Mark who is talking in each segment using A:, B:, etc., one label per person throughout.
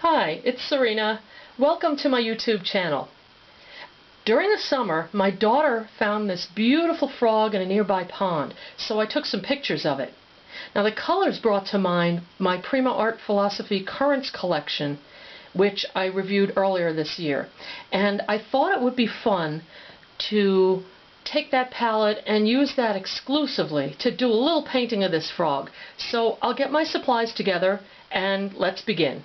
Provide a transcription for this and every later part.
A: Hi, it's Serena. Welcome to my YouTube channel. During the summer, my daughter found this beautiful frog in a nearby pond, so I took some pictures of it. Now the colors brought to mind my Prima Art Philosophy Currents collection, which I reviewed earlier this year. And I thought it would be fun to take that palette and use that exclusively to do a little painting of this frog. So I'll get my supplies together and let's begin.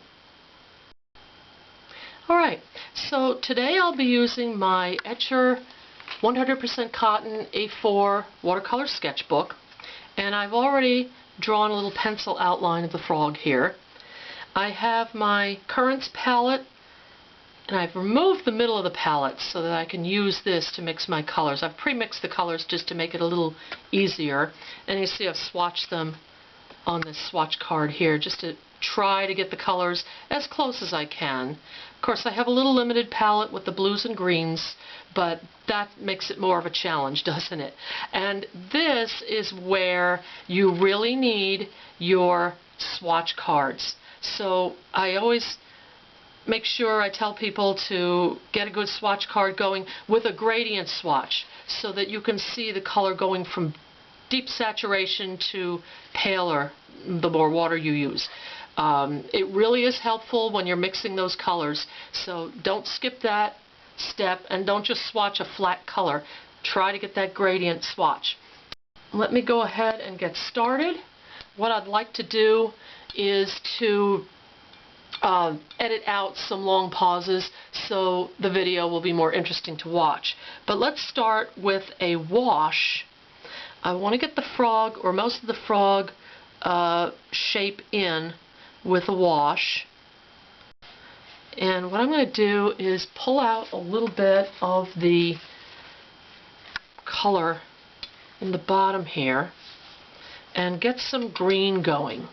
A: Alright, so today I'll be using my Etcher 100% Cotton A4 watercolor sketchbook, and I've already drawn a little pencil outline of the frog here. I have my Currents palette, and I've removed the middle of the palette so that I can use this to mix my colors. I've pre-mixed the colors just to make it a little easier, and you see I've swatched them on this swatch card here just to try to get the colors as close as I can. Of course, I have a little limited palette with the blues and greens, but that makes it more of a challenge, doesn't it? And this is where you really need your swatch cards. So I always make sure I tell people to get a good swatch card going with a gradient swatch so that you can see the color going from deep saturation to paler the more water you use. It really is helpful when you're mixing those colors, so don't skip that step and don't just swatch a flat color. Try to get that gradient swatch. Let me go ahead and get started. What I'd like to do is to edit out some long pauses so the video will be more interesting to watch. But let's start with a wash. I want to get the frog, or most of the frog, shape in with a wash. And what I'm going to do is pull out a little bit of the color in the bottom here and get some green going.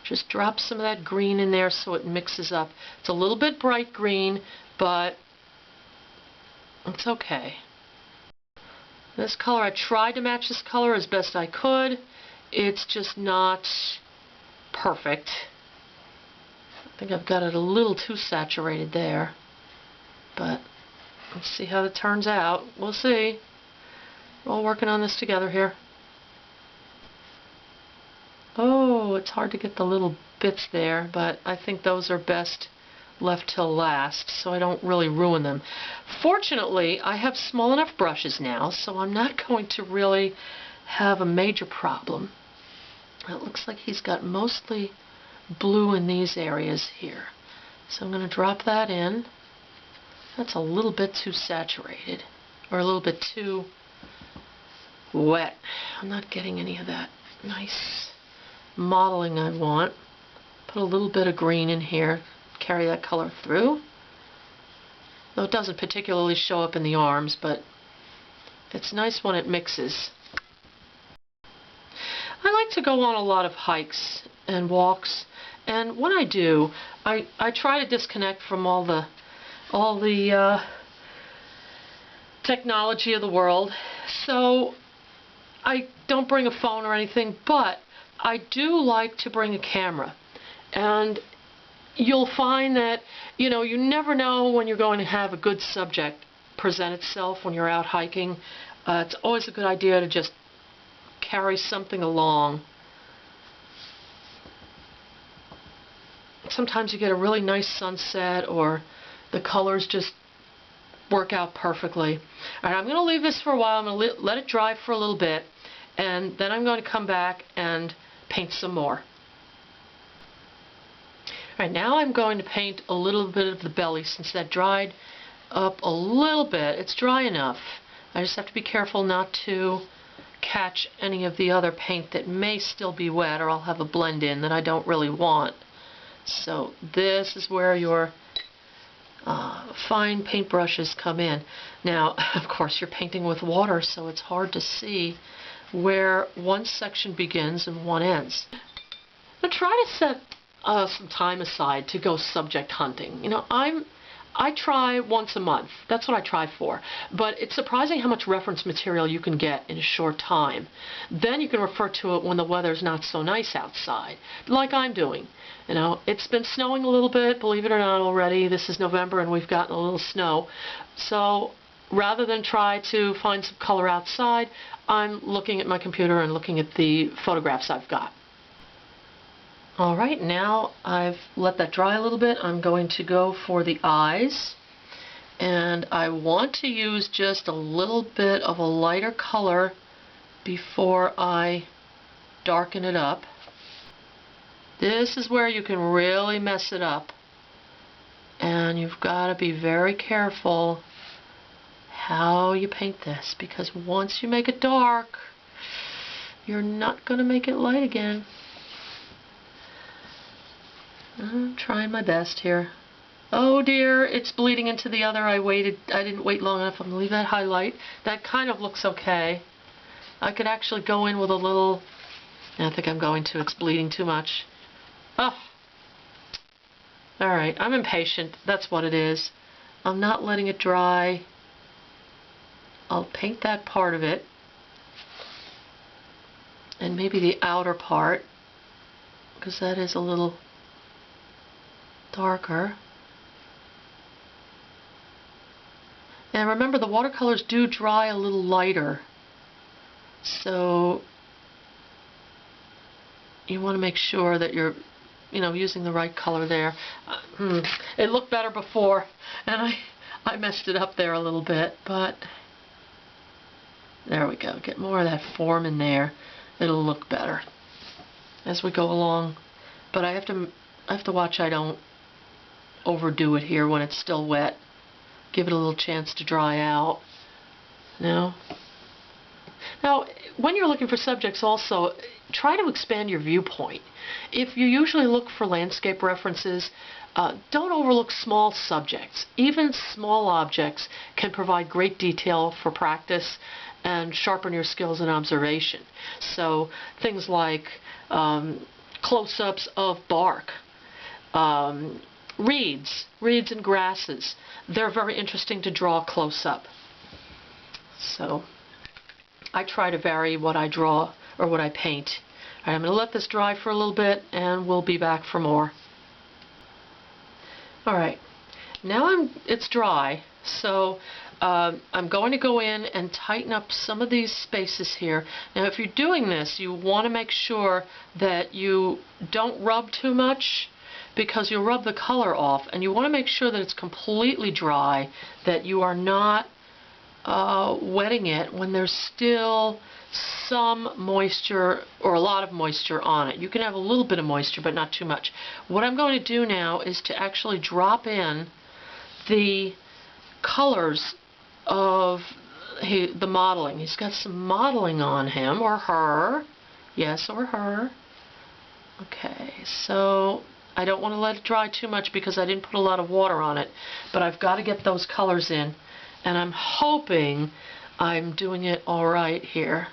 A: Just drop some of that green in there so it mixes up. It's a little bit bright green, but it's okay. This color, I tried to match this color as best I could. It's just not perfect. I think I've got it a little too saturated there, but let's see how it turns out. We'll see. We're all working on this together here. Oh, it's hard to get the little bits there, but I think those are best left till last so I don't really ruin them. Fortunately, I have small enough brushes now, so I'm not going to really have a major problem. It looks like he's got mostly blue in these areas here. So I'm going to drop that in. That's a little bit too saturated, or a little bit too wet. I'm not getting any of that nice modeling I want. Put a little bit of green in here, carry that color through. Though it doesn't particularly show up in the arms, but it's nice when it mixes. I like to go on a lot of hikes and walks, and when I do, I try to disconnect from all the technology of the world. So I don't bring a phone or anything, but I do like to bring a camera. And you'll find that, you never know when you're going to have a good subject present itself when you're out hiking. It's always a good idea to just carry something along. Sometimes you get a really nice sunset, or the colors just work out perfectly. Alright, I'm going to leave this for a while. I'm going to let it dry for a little bit, and then I'm going to come back and paint some more. Alright, now I'm going to paint a little bit of the belly since that dried up a little bit. It's dry enough. I just have to be careful not to catch any of the other paint that may still be wet, or I'll have a blend in that I don't really want. So this is where your fine paintbrushes come in. Now, of course, you're painting with water, so it's hard to see where one section begins and one ends. Now try to set some time aside to go subject hunting. I try once a month. That's what I try for. But it's surprising how much reference material you can get in a short time. Then you can refer to it when the weather's not so nice outside, like I'm doing. You know, it's been snowing a little bit, believe it or not, already. This is November and we've gotten a little snow. So rather than try to find some color outside, I'm looking at my computer and looking at the photographs I've got. Alright, now I've let that dry a little bit. I'm going to go for the eyes. And I want to use just a little bit of a lighter color before I darken it up. This is where you can really mess it up. And you've got to be very careful how you paint this, because once you make it dark, you're not going to make it light again. I'm trying my best here. Oh dear, it's bleeding into the other. I didn't wait long enough. I'm going to leave that highlight. That kind of looks okay. I could actually go in with a little... I think I'm going to. It's bleeding too much. Oh. Alright, I'm impatient. That's what it is. I'm not letting it dry. I'll paint that part of it. And maybe the outer part, because that is a little darker. And remember, the watercolors do dry a little lighter, so you want to make sure that you're, using the right color there. It looked better before, and I messed it up there a little bit, but there we go. Get more of that form in there. It'll look better as we go along. But I have to watch I don't overdo it here when it's still wet. Give it a little chance to dry out. Now, when you're looking for subjects also, try to expand your viewpoint. If you usually look for landscape references, don't overlook small subjects. Even small objects can provide great detail for practice and sharpen your skills in observation. So things like close-ups of bark, reeds and grasses. They're very interesting to draw close up. So I try to vary what I draw or what I paint. All right, I'm going to let this dry for a little bit and we'll be back for more. Alright, now it's dry, so I'm going to go in and tighten up some of these spaces here. Now if you're doing this, you want to make sure that you don't rub too much, because you'll rub the color off, and you want to make sure that it's completely dry, that you are not wetting it when there's still some moisture or a lot of moisture on it. You can have a little bit of moisture, but not too much. What I'm going to do now is to actually drop in the colors of the modeling. He's got some modeling on him, or her. Yes, or her. Okay, so I don't want to let it dry too much because I didn't put a lot of water on it, but I've got to get those colors in, and I'm hoping I'm doing it alright here.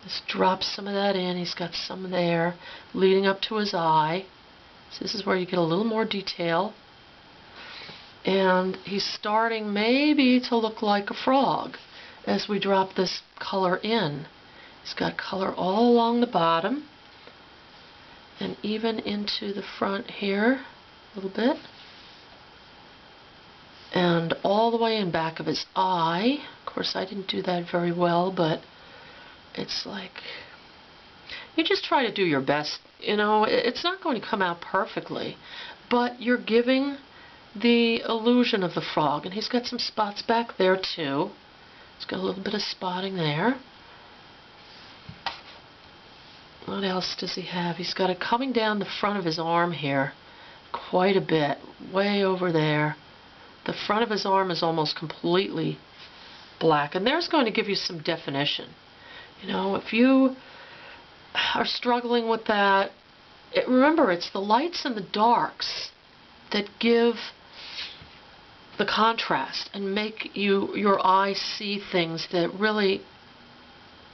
A: Just drop some of that in. He's got some there leading up to his eye. So this is where you get a little more detail. And he's starting maybe to look like a frog as we drop this color in. He's got color all along the bottom and even into the front here a little bit. And all the way in back of his eye. Of course, I didn't do that very well, but it's like, you just try to do your best. It's not going to come out perfectly, but you're giving the illusion of the frog. And he's got some spots back there too. He's got a little bit of spotting there. What else does he have? He's got it coming down the front of his arm here quite a bit, way over there. The front of his arm is almost completely black, and there's going to give you some definition. If you are struggling with that, remember, it's the lights and the darks that give the contrast and make your eye see things that really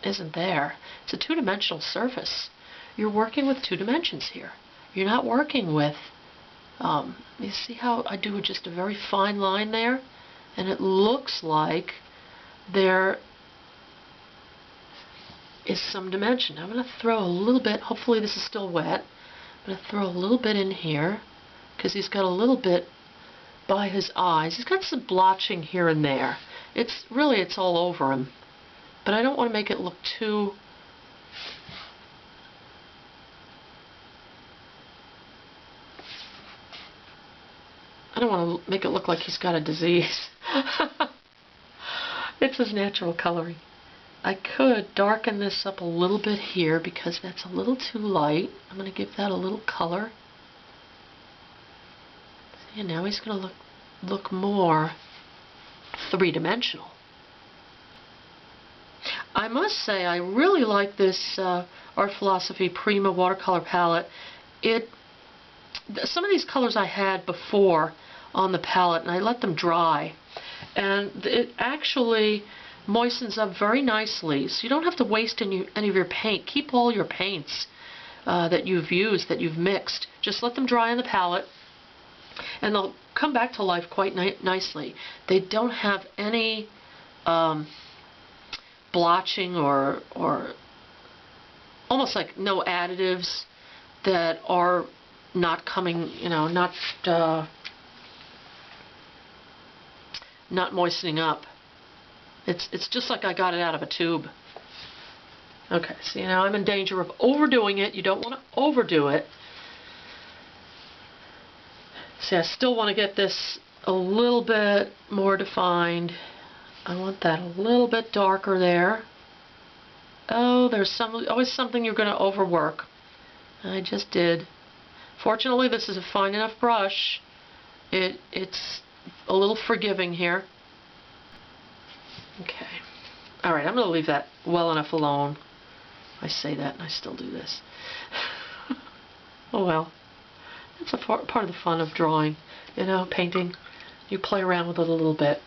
A: isn't there. It's a two-dimensional surface. You're working with two dimensions here. You're not working with You see how I do just a very fine line there? And it looks like there is some dimension. I'm going to throw a little bit, hopefully this is still wet. I'm going to throw a little bit in here because he's got a little bit by his eyes. He's got some blotching here and there. It's all over him. But I don't want to make it look too... I don't want to make it look like he's got a disease. It's his natural coloring. I could darken this up a little bit here because that's a little too light. I'm going to give that a little color. See, now he's going to look more three-dimensional. I must say I really like this Art Philosophy Prima watercolor palette. Some of these colors I had before on the palette and I let them dry, and it actually moistens up very nicely, so you don't have to waste any of your paint. Keep all your paints that you've used, that you've mixed. Just let them dry on the palette and they'll come back to life quite nicely. They don't have any blotching or almost like no additives that are not coming, not moistening up. It's just like I got it out of a tube. Okay, see, now I'm in danger of overdoing it. You don't want to overdo it. See, I still want to get this a little bit more defined. I want that a little bit darker there. Oh, there's always something you're going to overwork. I just did. Fortunately, this is a fine enough brush. It's a little forgiving here. Okay. Alright, I'm going to leave that well enough alone. I say that and I still do this. Oh well. It's a part of the fun of drawing. Painting. You play around with it a little bit.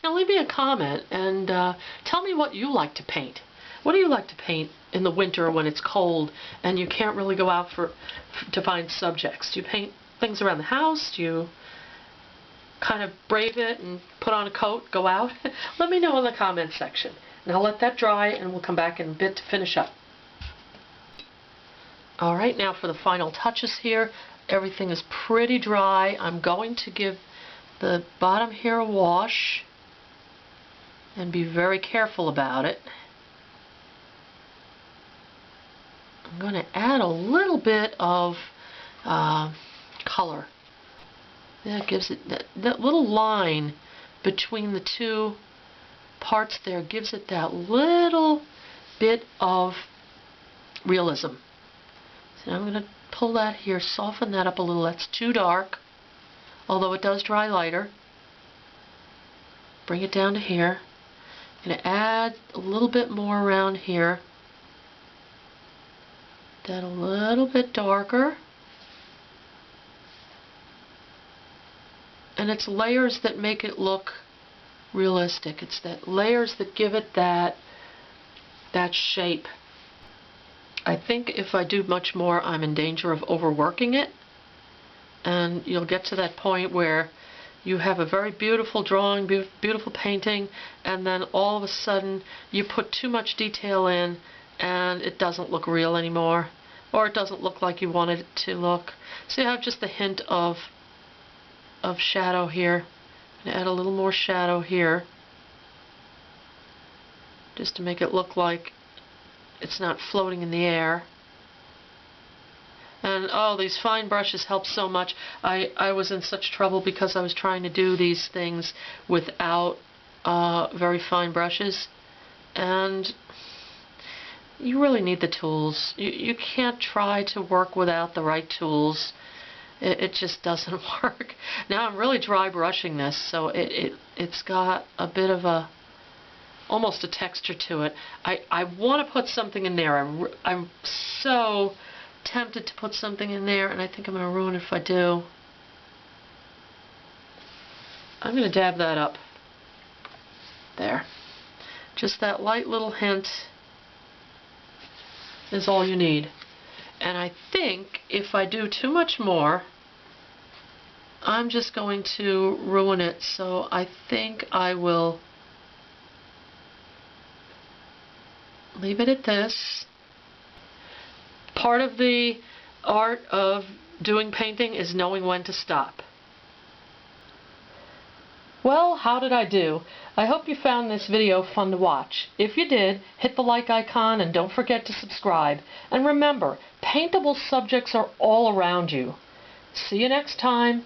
A: Now leave me a comment and tell me what you like to paint. What do you like to paint in the winter when it's cold and you can't really go out to find subjects? Do you paint things around the house? Do you kind of brave it and put on a coat, go out? Let me know in the comment section. And I'll let that dry and we'll come back in a bit to finish up. Alright, now for the final touches here. Everything is pretty dry. I'm going to give the bottom here a wash and be very careful about it. I'm going to add a little bit of color. That gives it that little line between the two parts there gives it that little bit of realism. So I'm going to pull that here, soften that up a little. That's too dark, although it does dry lighter. Bring it down to here. I'm going to add a little bit more around here. That a little bit darker. And it's layers that make it look realistic. It's that layers that give it that shape. I think if I do much more, I'm in danger of overworking it. And you'll get to that point where you have a very beautiful drawing, beautiful painting, and then all of a sudden you put too much detail in and it doesn't look real anymore. Or it doesn't look like you wanted it to look. So you have just a hint of shadow here. I'm going to add a little more shadow here, just to make it look like it's not floating in the air. And oh, these fine brushes help so much. I was in such trouble because I was trying to do these things without very fine brushes, and you really need the tools. You can't try to work without the right tools. It just doesn't work. Now I'm really dry brushing this, so it's got a bit of almost a texture to it. I want to put something in there. I'm so tempted to put something in there, and I think I'm going to ruin it if I do. I'm going to dab that up. There. Just that light little hint. is all you need. And I think if I do too much more, I'm just going to ruin it, so I think I will leave it at this. Part of the art of doing painting is knowing when to stop. Well, how did I do? I hope you found this video fun to watch. If you did, hit the like icon and don't forget to subscribe. And remember, paintable subjects are all around you. See you next time.